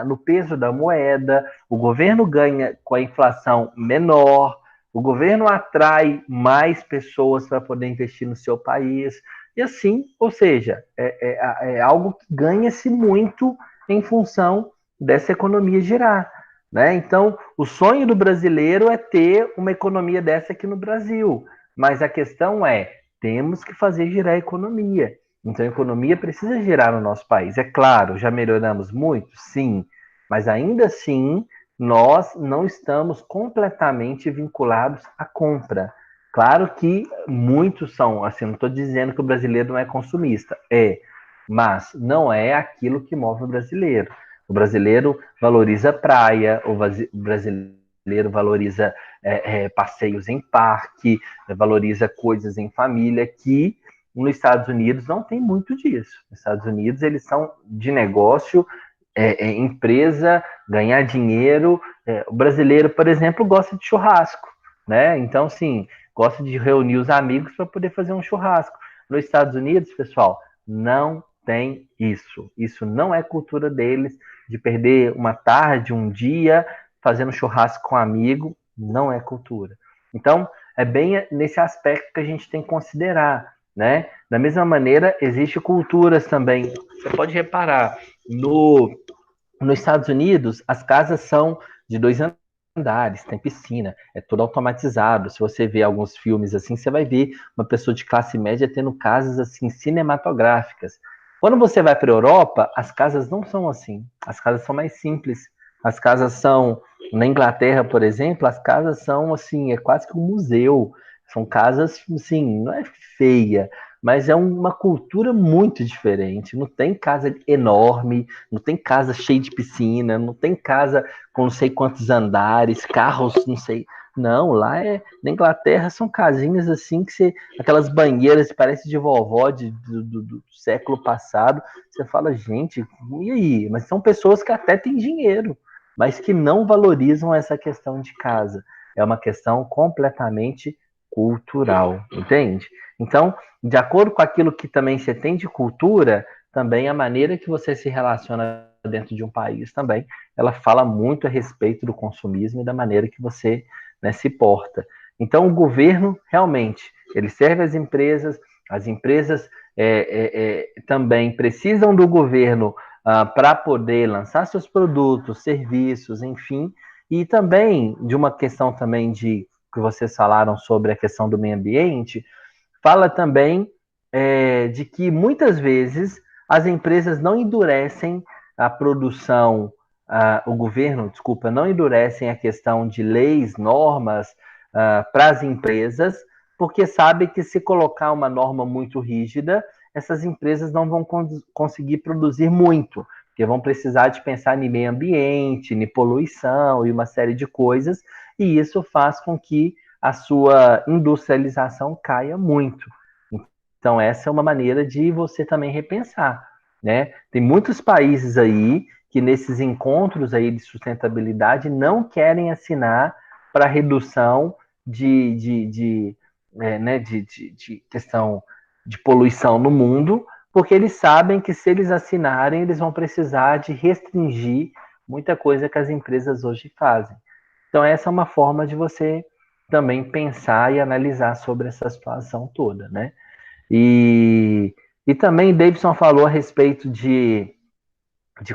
no peso da moeda, o governo ganha com a inflação menor, o governo atrai mais pessoas para poder investir no seu país, e assim, ou seja, é algo que ganha-se muito em função dessa economia girar. Né? Então, o sonho do brasileiro é ter uma economia dessa aqui no Brasil, mas a questão é, temos que fazer girar a economia. Então, a economia precisa girar no nosso país. É claro, já melhoramos muito? Sim, mas ainda assim, nós não estamos completamente vinculados à compra. Claro que muitos são, assim, não estou dizendo que o brasileiro não é consumista, mas não é aquilo que move o brasileiro. O brasileiro valoriza praia, o brasileiro valoriza passeios em parque, valoriza coisas em família, que nos Estados Unidos não tem muito disso. Nos Estados Unidos eles são de negócio, empresa, ganhar dinheiro. O brasileiro, por exemplo, gosta de churrasco, né? Então, sim, gosta de reunir os amigos para poder fazer um churrasco. Nos Estados Unidos, pessoal, não tem isso. Isso não é cultura deles, de perder uma tarde, um dia, fazendo churrasco com um amigo, não é cultura. Então, é bem nesse aspecto que a gente tem que considerar, né? Da mesma maneira, existem culturas também. Você pode reparar, nos Estados Unidos, as casas são de 2 andares, tem piscina, é tudo automatizado. Se você vê alguns filmes assim, você vai ver uma pessoa de classe média tendo casas assim cinematográficas. Quando você vai para a Europa, as casas não são assim. As casas são mais simples. As casas são, na Inglaterra, por exemplo, as casas são assim, é quase que um museu. São casas, assim, não é feia, mas é uma cultura muito diferente. Não tem casa enorme, não tem casa cheia de piscina, não tem casa com não sei quantos andares, carros, não sei. Não, lá na Inglaterra são casinhas assim que você, aquelas banheiras que parecem de vovó do século passado. Você fala, gente, e aí? Mas são pessoas que até têm dinheiro, mas que não valorizam essa questão de casa. É uma questão completamente cultural, entende? Então, de acordo com aquilo que também você tem de cultura, também a maneira que você se relaciona dentro de um país também, ela fala muito a respeito do consumismo e da maneira que você, né, se porta. Então, o governo, realmente, ele serve as empresas também precisam do governo para poder lançar seus produtos, serviços, enfim, e também de uma questão também de que vocês falaram sobre a questão do meio ambiente, fala também de que muitas vezes as empresas não endurecem a produção, o governo, desculpa, não endurecem a questão de leis, normas para as empresas, porque sabe que se colocar uma norma muito rígida, essas empresas não vão conseguir produzir muito, porque vão precisar de pensar em meio ambiente, em poluição e uma série de coisas, e isso faz com que a sua industrialização caia muito. Então, essa é uma maneira de você também repensar, né? Tem muitos países aí que nesses encontros aí de sustentabilidade não querem assinar para redução de questão de poluição no mundo, porque eles sabem que se eles assinarem, eles vão precisar de restringir muita coisa que as empresas hoje fazem. Então, essa é uma forma de você também pensar e analisar sobre essa situação toda, né? E também Davidson falou a respeito de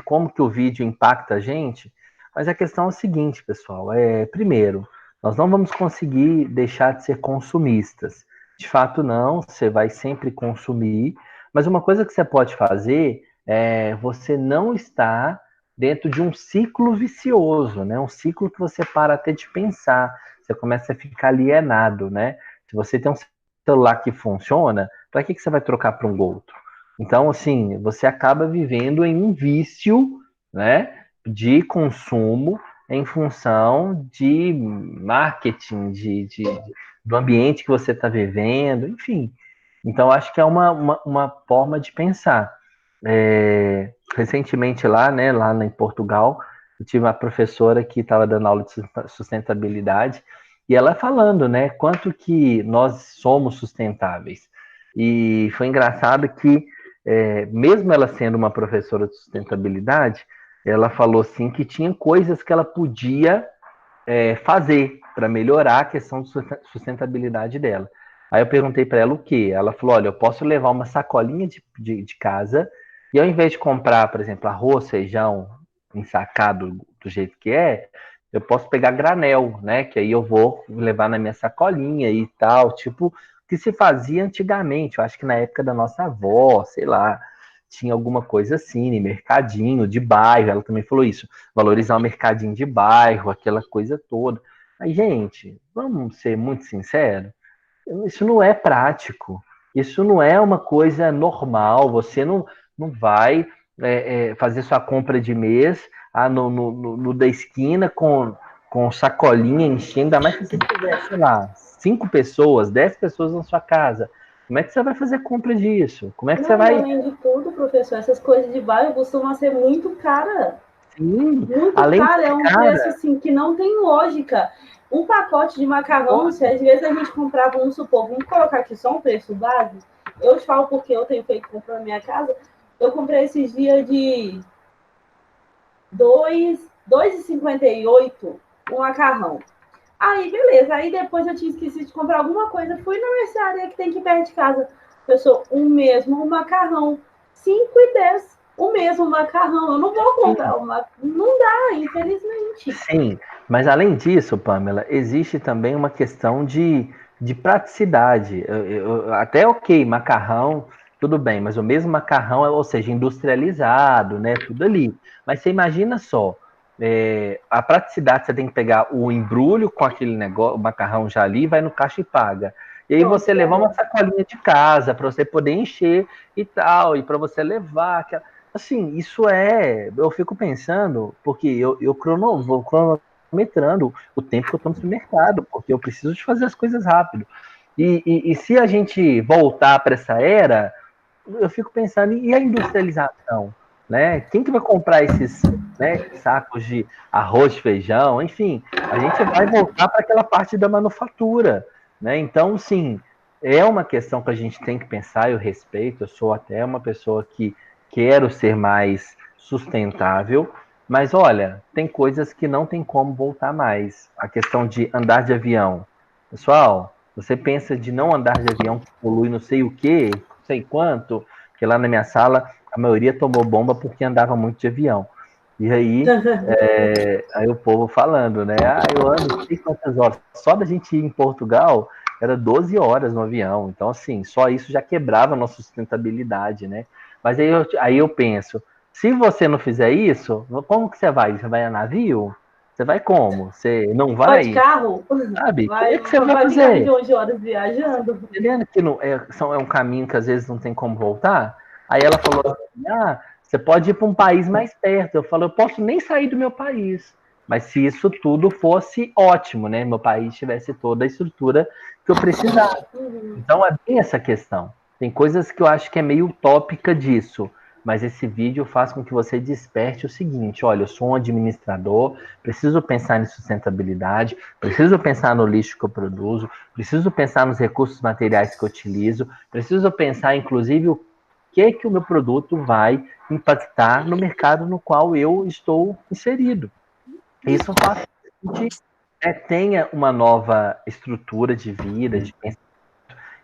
como que o vídeo impacta a gente, mas a questão é o seguinte, pessoal, primeiro, nós não vamos conseguir deixar de ser consumistas. De fato, não, você vai sempre consumir, mas uma coisa que você pode fazer é você não estar dentro de um ciclo vicioso, né? Um ciclo que você para até de pensar, você começa a ficar alienado, né? Se você tem um celular que funciona, para que você vai trocar para um outro? Então, assim, você acaba vivendo em um vício né, de consumo em função de marketing, do ambiente que você está vivendo, enfim. Então, acho que é uma forma de pensar. Recentemente lá, né, lá em Portugal, eu tive uma professora que estava dando aula de sustentabilidade e ela falando, né, quanto que nós somos sustentáveis. E foi engraçado que, mesmo ela sendo uma professora de sustentabilidade, ela falou assim que tinha coisas que ela podia fazer para melhorar a questão de sustentabilidade dela. Aí eu perguntei para ela o quê? Ela falou, olha, eu posso levar uma sacolinha de casa e ao invés de comprar, por exemplo, arroz, feijão ensacado do jeito que eu posso pegar granel, né? Que aí eu vou levar na minha sacolinha e tal, tipo, que se fazia antigamente. Eu acho que na época da nossa avó, sei lá, tinha alguma coisa assim, mercadinho de bairro, ela também falou isso, valorizar o mercadinho de bairro, aquela coisa toda. Aí, gente, vamos ser muito sinceros, isso não é prático, isso não é uma coisa normal, você não vai fazer sua compra de mês no da esquina com sacolinha enchendo, ainda mais se você tiver, sei lá, 5 pessoas, 10 pessoas na sua casa. Como é que você vai fazer compra disso? Como é que você Não, e vai... além de tudo, professor, essas coisas de bairro costumam ser muito cara. Sim, Muito além caro, de é um preço cara, assim que não tem lógica. Um pacote de macarrão, se às vezes a gente comprava, vamos supor, vamos colocar aqui só um preço base. Eu te falo porque eu tenho feito compra na minha casa. Eu comprei esses dias de R$ 2,58 um macarrão. Aí, beleza. Aí depois eu tinha esquecido de comprar alguma coisa. Fui na mercearia que tem aqui perto de casa. Pessoal, um macarrão. 5,10. O mesmo macarrão. Eu não vou comprar uma. Não dá, infelizmente. sim, mas além disso, Pamela, existe também uma questão de praticidade. Até ok, macarrão, tudo bem, mas o mesmo macarrão, ou seja, industrializado, né? Tudo ali. Mas você imagina só, a praticidade, você tem que pegar o embrulho com aquele negócio, o macarrão já ali, vai no caixa e paga. E aí você levar uma sacolinha de casa para você poder encher e tal, e para você levar. Assim, eu fico pensando, porque vou cronometrando o tempo que eu estou no supermercado, porque eu preciso de fazer as coisas rápido. E se a gente voltar para essa era, eu fico pensando, e a industrialização? Né? Quem que vai comprar esses, né, sacos de arroz, feijão, enfim, a gente vai voltar para aquela parte da manufatura, né? Então, sim, é uma questão que a gente tem que pensar, eu respeito, eu sou até uma pessoa que quero ser mais sustentável, mas olha, tem coisas que não tem como voltar mais. A questão de andar de avião. Pessoal, você pensa de não andar de avião que polui não sei o quê, não sei quanto, que lá na minha sala a maioria tomou bomba porque andava muito de avião. E aí o povo falando, né? Eu ando não sei quantas horas. Só da gente ir em Portugal era 12 horas no avião. Então, assim, só isso já quebrava a nossa sustentabilidade, né? Mas aí eu penso, se você não fizer isso, como que você vai? Você vai a navio? Você vai como? Você não Vai de vai? carro? Sabe? Como Vai, é que você vai vai ficar fazer? milhões de horas viajando? Entendendo que não, é um caminho que às vezes não tem como voltar? Aí ela falou assim, você pode ir para um país mais perto. Eu falo, eu posso nem sair do meu país. Mas se isso tudo fosse ótimo, né? Meu país tivesse toda a estrutura que eu precisava. Então é bem essa questão. Tem coisas que eu acho que é meio utópica disso, mas esse vídeo faz com que você desperte o seguinte: olha, eu sou um administrador, preciso pensar em sustentabilidade, preciso pensar no lixo que eu produzo, preciso pensar nos recursos materiais que eu utilizo, preciso pensar, inclusive, o que o meu produto vai impactar no mercado no qual eu estou inserido. Isso faz com que a gente tenha uma nova estrutura de vida, de pensamento,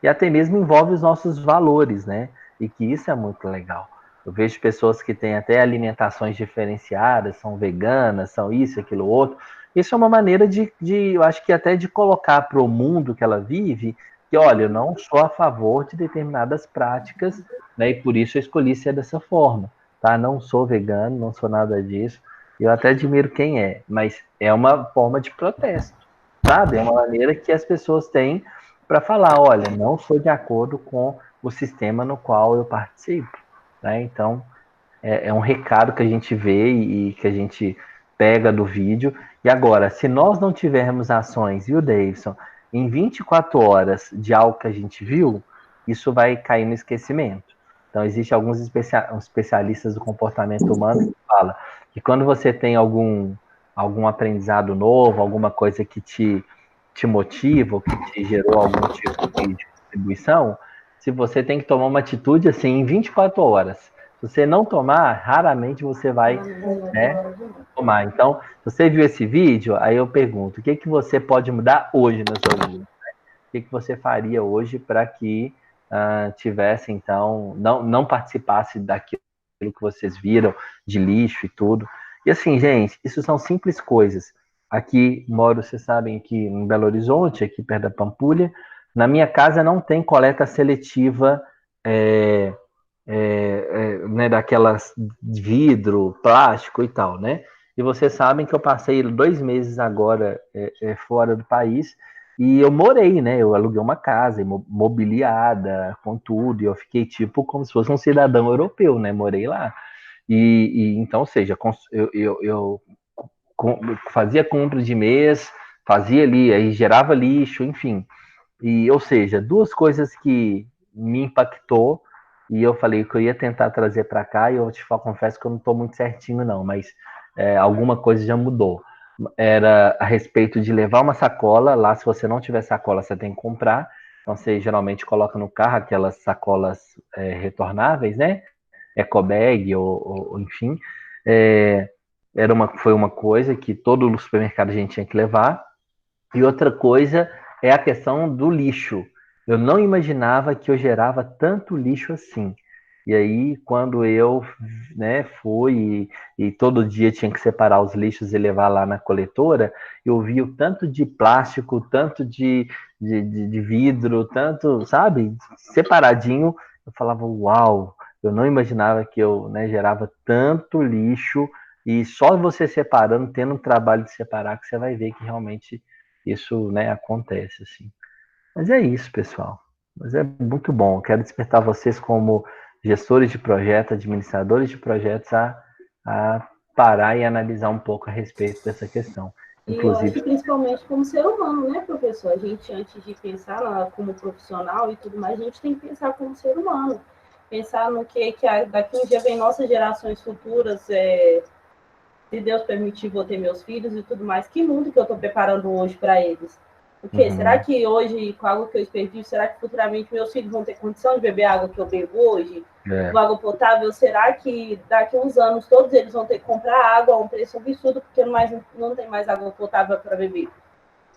e até mesmo envolve os nossos valores, né? E que isso é muito legal. Eu vejo pessoas que têm até alimentações diferenciadas, são veganas, são isso, aquilo, outro. Isso é uma maneira eu acho que até de colocar para o mundo que ela vive, que, olha, eu não sou a favor de determinadas práticas, né? E por isso eu escolhi ser dessa forma, tá? Não sou vegano, não sou nada disso. Eu até admiro quem é, mas é uma forma de protesto, sabe? É uma maneira que as pessoas têm para falar, olha, não sou de acordo com o sistema no qual eu participo, né? Então, é um recado que a gente vê e que a gente pega do vídeo. E agora, se nós não tivermos ações, viu, Davidson, em 24 horas de algo que a gente viu, isso vai cair no esquecimento. Então, existem alguns especialistas do comportamento humano que falam que quando você tem algum aprendizado novo, alguma coisa que te motiva, ou que te gerou algum tipo de contribuição, se você tem que tomar uma atitude assim em 24 horas. Se você não tomar, raramente você vai, né, tomar. Então, se você viu esse vídeo, aí eu pergunto, o que você pode mudar hoje na sua vida? O que você faria hoje para que tivesse, então, não participasse daquilo que vocês viram, de lixo e tudo. E assim, gente, isso são simples coisas. Aqui, moro, vocês sabem, aqui em Belo Horizonte, aqui perto da Pampulha. Na minha casa não tem coleta seletiva né, daquelas de vidro, plástico e tal, né? E vocês sabem que eu passei 2 meses agora fora do país e eu morei, né? Eu aluguei uma casa mobiliada, com tudo, e eu fiquei tipo como se fosse um cidadão europeu, né? Morei lá. Então, ou seja, eu fazia compra de mês, fazia ali, aí gerava lixo, enfim. E, ou seja, 2 coisas que me impactou e eu falei que eu ia tentar trazer para cá e eu confesso que eu não estou muito certinho não, mas alguma coisa já mudou. Era a respeito de levar uma sacola, lá se você não tiver sacola você tem que comprar, então você geralmente coloca no carro aquelas sacolas retornáveis, né? Ecobag ou enfim. Foi uma coisa que todo supermercado a gente tinha que levar. E outra coisa é a questão do lixo. Eu não imaginava que eu gerava tanto lixo assim. E aí, quando eu fui e todo dia tinha que separar os lixos e levar lá na coletora, eu vi o tanto de plástico, tanto de vidro, tanto, sabe, separadinho. Eu falava, uau, eu não imaginava que eu gerava tanto lixo. E só você separando, tendo um trabalho de separar, que você vai ver que realmente isso, acontece, assim. Mas é isso, pessoal. Mas é muito bom. Eu quero despertar vocês como gestores de projetos, administradores de projetos, a parar e analisar um pouco a respeito dessa questão. E eu acho que principalmente como ser humano, né, professor? A gente, antes de pensar como profissional e tudo mais, a gente tem que pensar como ser humano. Pensar no que daqui um dia vem nossas gerações futuras, se Deus permitir, vou ter meus filhos e tudo mais. Que mundo que eu estou preparando hoje para eles? Porque será que hoje, com a água que eu desperdiço, será que futuramente meus filhos vão ter condição de beber a água que eu bebo hoje? Água potável, será que daqui a uns anos todos eles vão ter que comprar água a um preço absurdo porque não tem mais água potável para beber?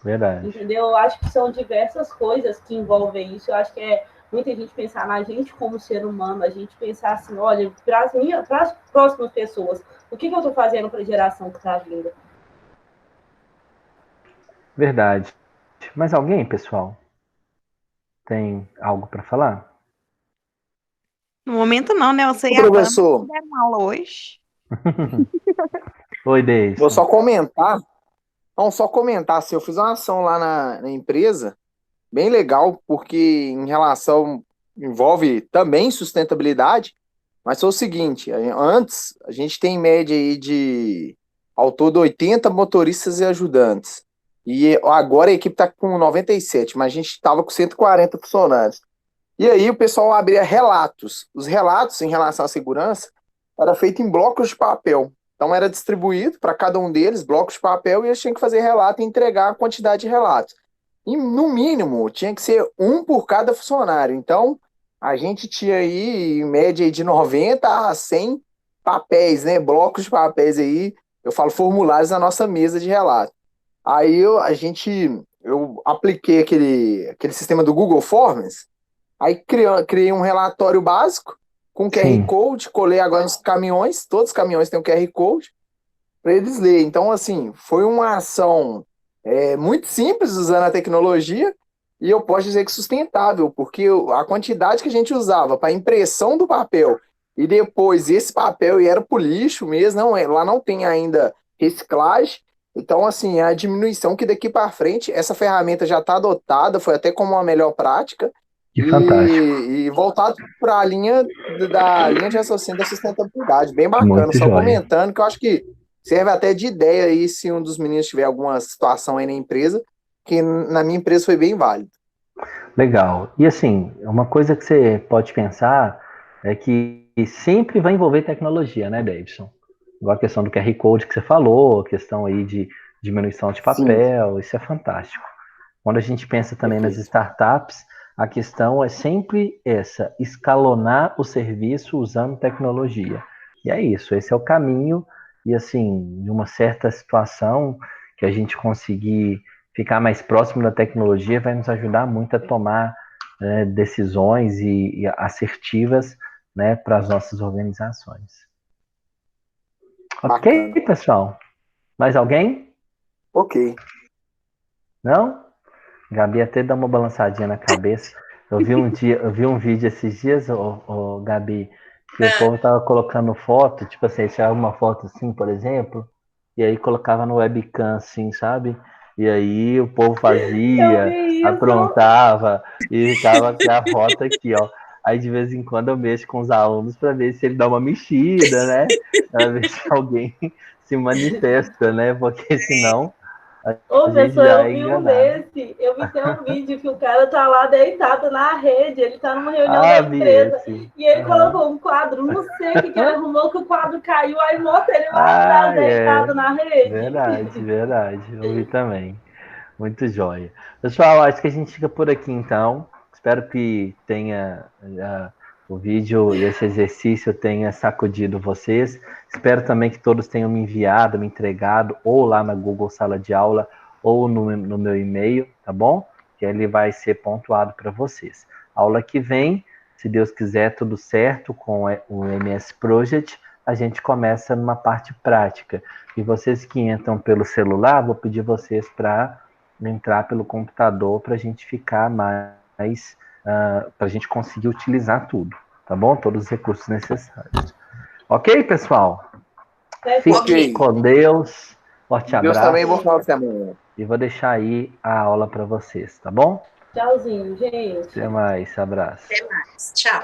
Verdade. Entendeu? Eu acho que são diversas coisas que envolvem isso. Eu acho que é muita gente pensar na gente como ser humano, a gente pensar assim, olha, para as próximas pessoas, o que eu estou fazendo para a geração que está vindo? Verdade. Mais alguém, pessoal? Tem algo para falar? No momento não, né? Eu sei a professor. Deram aula hoje. Oi, Deise. Vou só comentar. Não, só comentar. Se eu fiz uma ação lá na empresa, bem legal, porque envolve também sustentabilidade, mas foi o seguinte, antes a gente tem em média aí ao todo 80 motoristas e ajudantes. E agora a equipe está com 97, mas a gente estava com 140 funcionários. E aí o pessoal abria relatos. Os relatos em relação à segurança era feito em blocos de papel. Então era distribuído para cada um deles, blocos de papel, e eles tinham que fazer relato e entregar a quantidade de relatos. E no mínimo tinha que ser um por cada funcionário. Então a gente tinha aí em média de 90 a 100 papéis, né? Blocos de papéis aí, eu falo formulários na nossa mesa de relato. Aí eu apliquei aquele sistema do Google Forms, aí criei um relatório básico com QR Code, colei agora nos caminhões, todos os caminhões têm um QR Code, para eles lerem. Então, assim, foi uma ação muito simples usando a tecnologia, e eu posso dizer que sustentável, porque a quantidade que a gente usava para impressão do papel, e depois esse papel era para o lixo mesmo, lá não tem ainda reciclagem. Então, assim, a diminuição que daqui para frente, essa ferramenta já está adotada, foi até como uma melhor prática, Que fantástico. E voltado para a linha da linha de raciocínio da sustentabilidade. Bem bacana. Muito Só joia. comentando que eu acho que serve até de ideia aí se um dos meninos tiver alguma situação aí na empresa, que na minha empresa foi bem válido. Legal. E assim, uma coisa que você pode pensar é que sempre vai envolver tecnologia, né, Davidson? Igual a questão do QR Code que você falou, a questão aí de diminuição de papel, isso é fantástico. Quando a gente pensa também nas startups, a questão é sempre essa, escalonar o serviço usando tecnologia. E é isso, esse é o caminho, e assim, de uma certa situação que a gente conseguir ficar mais próximo da tecnologia vai nos ajudar muito a tomar decisões e assertivas, né, para as nossas organizações. Ok, Bacana. pessoal? Mais alguém? Ok. Não? Gabi até dá uma balançadinha na cabeça. Eu vi um vídeo esses dias, Gabi, que o povo tava colocando foto, tipo assim, tirava uma foto assim, por exemplo, e aí colocava no webcam, assim, sabe? E aí o povo Eu fazia, vi isso. aprontava e ficava com a foto aqui, ó. Aí de vez em quando eu mexo com os alunos para ver se ele dá uma mexida, né? Para ver se alguém se manifesta, né? Porque senão Ô, a gente pessoal, já eu é vi um enganado. desse. Eu vi até um vídeo que o cara tá lá deitado na rede. Ele tá numa reunião da Ah, vi empresa. esse. E ele colocou um quadro. Não sei o que ele arrumou, que o quadro caiu. Aí mostra ele lá Ah, atrás, é. deitado na rede. Verdade, verdade. Eu vi também. Muito jóia. Pessoal, acho que a gente fica por aqui então. Espero que tenha o vídeo e esse exercício tenha sacudido vocês. Espero também que todos tenham me enviado, me entregado, ou lá na Google Sala de Aula, ou no meu e-mail, tá bom? Que ele vai ser pontuado para vocês. Aula que vem, se Deus quiser, tudo certo com o MS Project, a gente começa numa parte prática. E vocês que entram pelo celular, vou pedir vocês para entrar pelo computador para a gente ficar mais, para a gente conseguir utilizar tudo, tá bom? Todos os recursos necessários. Ok, pessoal? Fiquem com Deus. Forte Deus também, bom abraço. final de semana. E vou deixar aí a aula para vocês, tá bom? Tchauzinho, gente. Até mais, abraço. Até mais. Tchau.